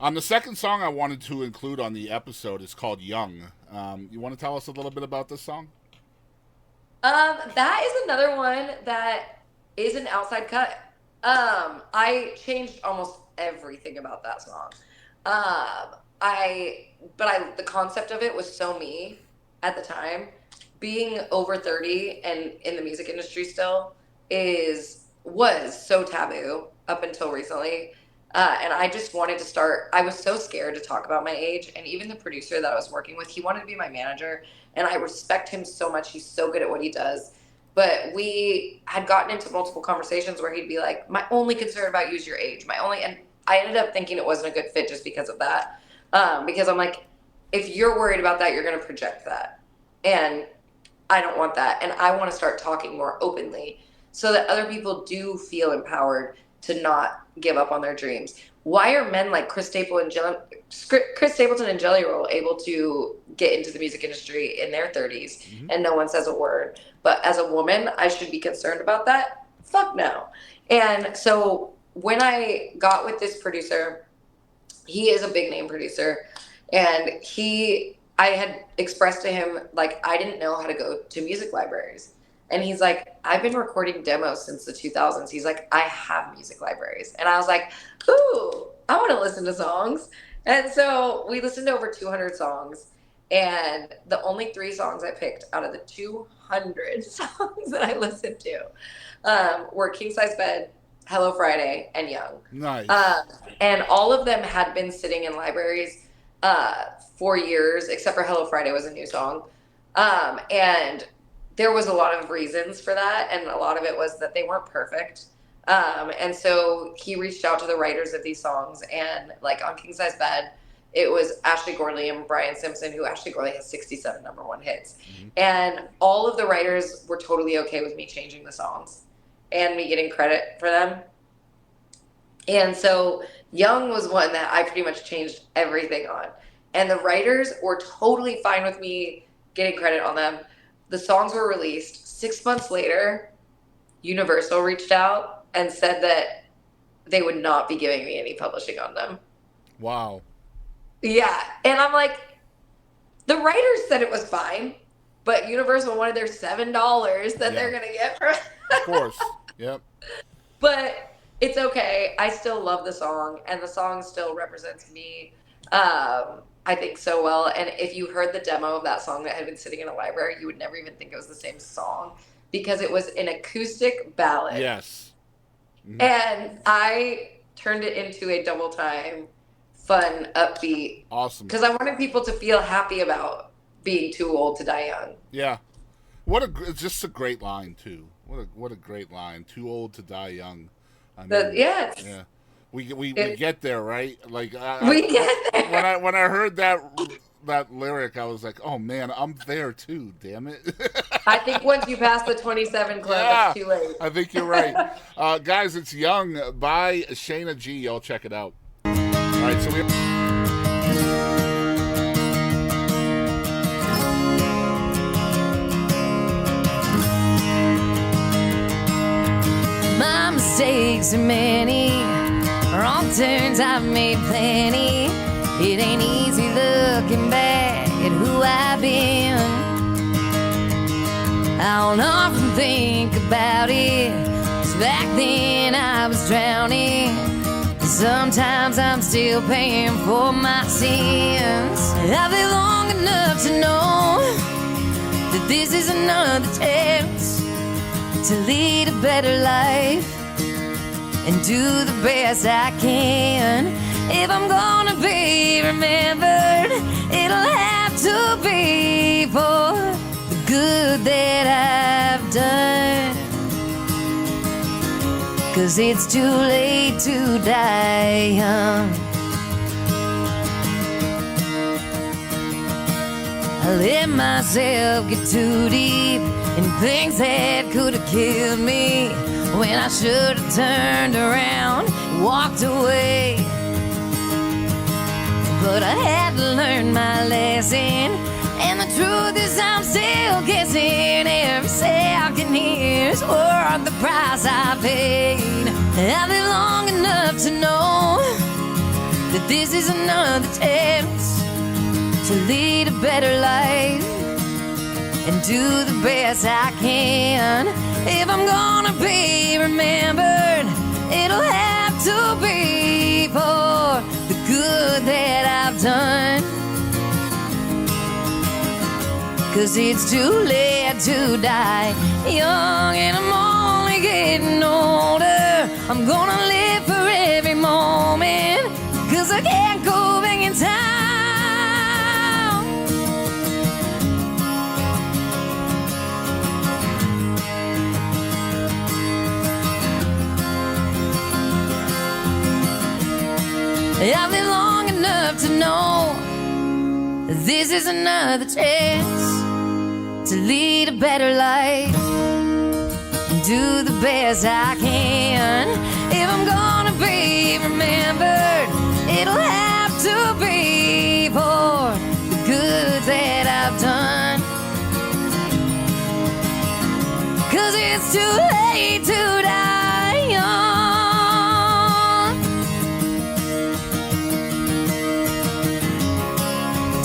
The second song I wanted to include on the episode is called Young. You want to tell us a little bit about this song? That is another one that is an outside cut. I changed almost everything about that song. I, but the concept of it was so me at the time. Being over 30 and in the music industry still was so taboo up until recently. And I just wanted to start. I was so scared to talk about my age. And even the producer that I was working with, he wanted to be my manager. And I respect him so much. He's so good at what he does. But we had gotten into multiple conversations where he'd be like, my only concern about you is your age. And I ended up thinking it wasn't a good fit just because of that. Because I'm like, if you're worried about that, you're going to project that. And I don't want that. And I want to start talking more openly so that other people do feel empowered to not give up on their dreams. Why are men like Chris Stapleton and Jelly Roll able to get into the music industry in their 30s and no one says a word? But as a woman, I should be concerned about that? Fuck no. And so when I got with this producer, he is a big name producer, and I had expressed to him, like, I didn't know how to go to music libraries. And he's like, I've been recording demos since the 2000s. He's like, I have music libraries. And I was like, ooh, I want to listen to songs. And so we listened to over 200 songs. And the only 3 songs I picked out of the 200 songs that I listened to were King Size Bed, Hello Friday, and Young. Nice. And all of them had been sitting in libraries for years, except for Hello Friday was a new song. And there was a lot of reasons for that, and a lot of it was that they weren't perfect. And so he reached out to the writers of these songs, and like on King Size Bed, it was Ashley Gorley and Brian Simpson, who Ashley Gorley has 67 #1 hits. And all of the writers were totally okay with me changing the songs and me getting credit for them. And so Young was one that I pretty much changed everything on. And the writers were totally fine with me getting credit on them. The songs were released. 6 months later, Universal reached out and said that they would not be giving me any publishing on them. Wow. Yeah. And I'm like, the writers said it was fine, but Universal wanted their $7 that they're going to get for it. Of course. Yep. But it's okay. I still love the song, and the song still represents me. I think so well. And if you heard the demo of that song that had been sitting in a library, you would never even think it was the same song because it was an acoustic ballad. Yes. And I turned it into a double time, fun, upbeat. Awesome. Because I wanted people to feel happy about being too old to die young. Yeah. It's just a great line too. What a great line. Too old to die young. I mean, yes. Yeah. We get there, right? Like we get there. When I heard that lyric, I was like, oh man, I'm there too. Damn it! I think once you pass the 27 club, it's too late. I think you're right, guys. It's Young by Sheyna Gee. Y'all check it out. All right, so we. My mistakes are many, wrong turns I've made plenty. It ain't easy looking back at who I've been. I'll often think about it, 'cause back then I was drowning. Sometimes I'm still paying for my sins. I've lived long enough to know that this is another chance to lead a better life and do the best I can. If I'm gonna be remembered, it'll have to be for the good that I've done. 'Cause it's too late to die young. I let myself get too deep in things that could have killed me, when I should have turned around and walked away. But I had to learn my lesson, and the truth is I'm still guessing. Every second here's worth the price I paid. I've been long enough to know that this is another chance to lead a better life and do the best I can. If I'm gonna be remembered, it'll have to be for the good that I've done. 'Cause it's too late to die young, and I'm only getting older. I'm gonna live for every moment, 'cause I can't go back in time. I've lived long enough to know this is another chance to lead a better life and do the best I can. If I'm gonna be remembered, it'll have to be for the good that I've done. 'Cause it's too late to die young.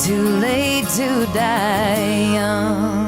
Too late to die young.